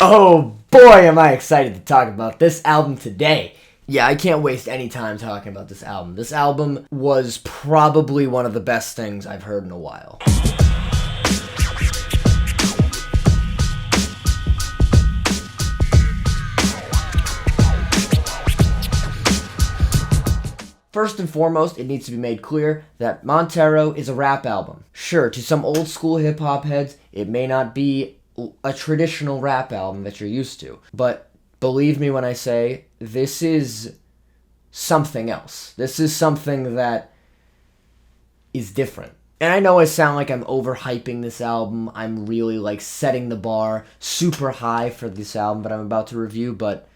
Oh boy, am I excited to talk about this album today. Yeah, I can't waste any time talking about this album. This album was probably one of the best things I've heard in a while. First and foremost, it needs to be made clear that MONTERO is a rap album. Sure, to some old school hip-hop heads, it may not be a traditional rap album that you're used to. But believe me when I say, this is something else. This is something that is different. And I know I sound like I'm overhyping this album. I'm really setting the bar super high for this album that I'm about to review, but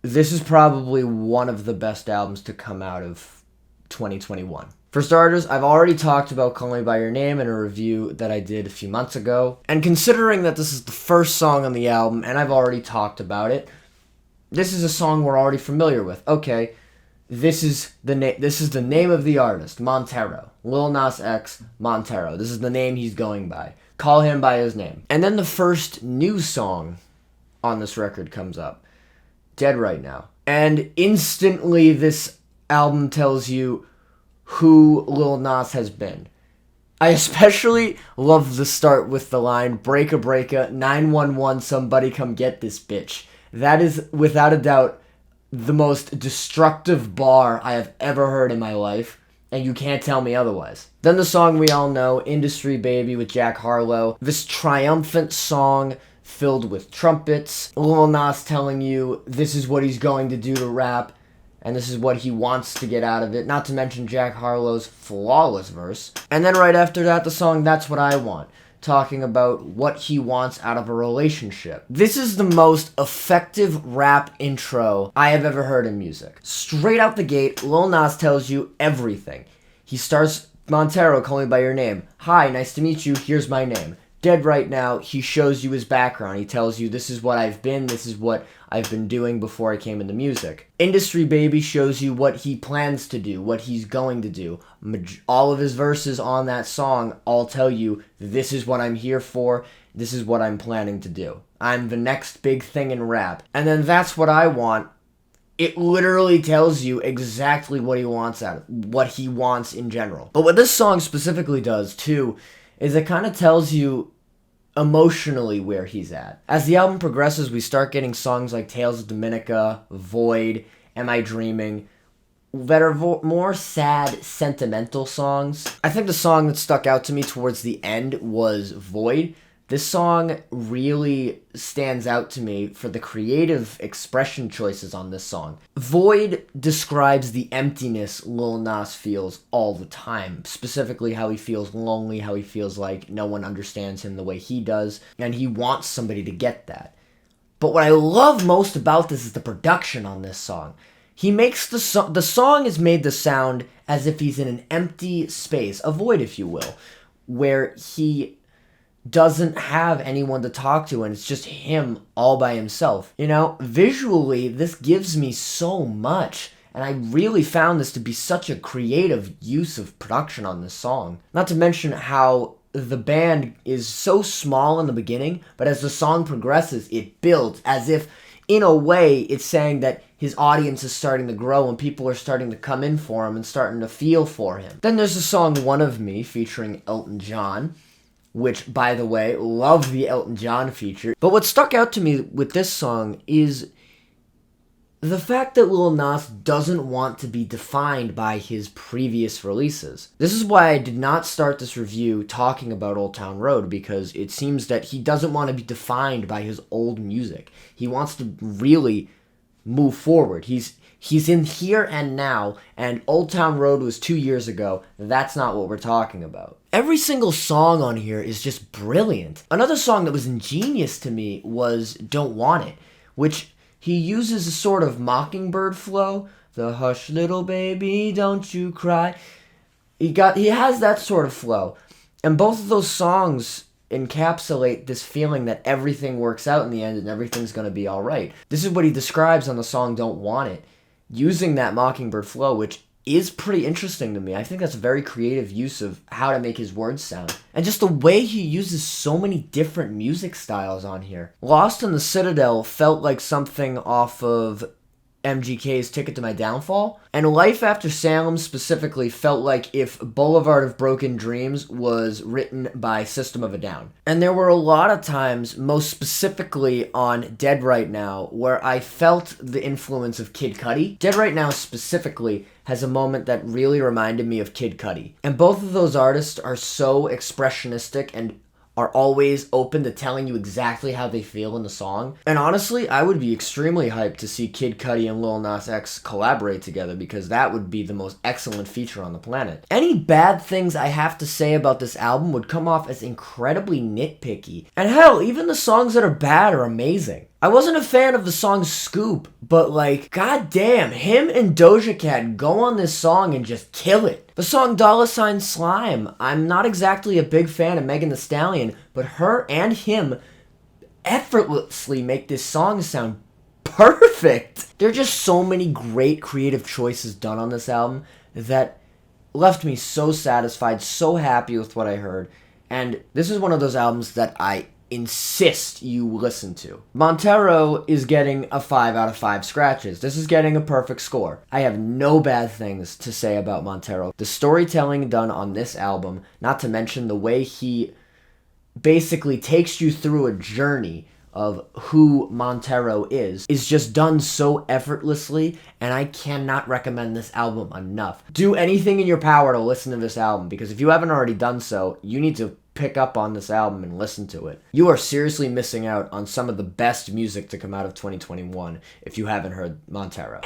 this is probably one of the best albums to come out of 2021. For starters, I've already talked about Call Me By Your Name in a review that I did a few months ago. And considering that this is the first song on the album, and I've already talked about it, this is a song we're already familiar with. Okay, this is the name of the artist, MONTERO. Lil Nas X, MONTERO. This is the name he's going by. Call him by his name. And then the first new song on this record comes up, Dead Right Now. And instantly this album tells you who Lil Nas has been. I especially love the start with the line, breaka breaka, 911, somebody come get this bitch. That is, without a doubt, the most destructive bar I have ever heard in my life, and you can't tell me otherwise. Then the song we all know, Industry Baby with Jack Harlow. This triumphant song filled with trumpets. Lil Nas telling you this is what he's going to do to rap, and this is what he wants to get out of it. Not to mention Jack Harlow's flawless verse. And then right after that, the song That's What I Want, talking about what he wants out of a relationship. This is the most effective rap intro I have ever heard in music. Straight out the gate, Lil Nas tells you everything. He starts, MONTERO, call me by your name. Hi, nice to meet you, here's my name. Dead Right Now, he shows you his background. He tells you this is what I've been, this is what I've been doing before I came into music. Industry Baby shows you what he plans to do, what he's going to do. All of his verses on that song all tell you this is what I'm here for, this is what I'm planning to do. I'm the next big thing in rap. And then That's What I Want. It literally tells you exactly what he wants what he wants in general. But what this song specifically does too is it kind of tells you emotionally where he's at. As the album progresses, we start getting songs like Tales of Dominica, Void, Am I Dreaming, that are more sad, sentimental songs. I think the song that stuck out to me towards the end was Void. This song really stands out to me for the creative expression choices on this song. Void describes the emptiness Lil Nas feels all the time, specifically how he feels lonely, how he feels like no one understands him the way he does, and he wants somebody to get that. But what I love most about this is the production on this song. He makes the song is made to sound as if he's in an empty space, a void if you will, where he doesn't have anyone to talk to and it's just him all by himself. You know, visually, this gives me so much, and I really found this to be such a creative use of production on this song. Not to mention how the band is so small in the beginning, but as the song progresses, it builds as if, in a way, it's saying that his audience is starting to grow and people are starting to come in for him and starting to feel for him. Then there's the song One of Me featuring Elton John, which, by the way, love the Elton John feature. But what stuck out to me with this song is the fact that Lil Nas doesn't want to be defined by his previous releases. This is why I did not start this review talking about Old Town Road, because it seems that he doesn't want to be defined by his old music. He wants to really move forward. He's in here and now, and Old Town Road was 2 years ago. That's not what we're talking about. Every single song on here is just brilliant. Another song that was ingenious to me was Don't Want It, which he uses a sort of mockingbird flow. The hush little baby, don't you cry. He has that sort of flow. And both of those songs encapsulate this feeling that everything works out in the end and everything's going to be all right. This is what he describes on the song Don't Want It, using that mockingbird flow, which is pretty interesting to me. I think that's a very creative use of how to make his words sound. And just the way he uses so many different music styles on here. Lost in the Citadel felt like something off of MGK's Ticket to My Downfall, and Life After Salem specifically felt like if Boulevard of Broken Dreams was written by System of a Down. And there were a lot of times, most specifically on Dead Right Now, where I felt the influence of Kid Cudi. Dead Right Now specifically has a moment that really reminded me of Kid Cudi. And both of those artists are so expressionistic and are always open to telling you exactly how they feel in the song. And honestly, I would be extremely hyped to see Kid Cudi and Lil Nas X collaborate together, because that would be the most excellent feature on the planet. Any bad things I have to say about this album would come off as incredibly nitpicky. And hell, even the songs that are bad are amazing. I wasn't a fan of the song Scoop, but like, goddamn, him and Doja Cat go on this song and just kill it. The song $sign Slime, I'm not exactly a big fan of Megan Thee Stallion, but her and him effortlessly make this song sound perfect. There are just so many great creative choices done on this album that left me so satisfied, so happy with what I heard. And this is one of those albums that I insist you listen to. Montero is getting a 5 out of 5 scratches. This is getting a perfect score. I have no bad things to say about Montero. The storytelling done on this album, not to mention the way he basically takes you through a journey of who Montero is just done so effortlessly, and I cannot recommend this album enough. Do anything in your power to listen to this album, because if you haven't already done so, you need to pick up on this album and listen to it. You are seriously missing out on some of the best music to come out of 2021 if you haven't heard Montero.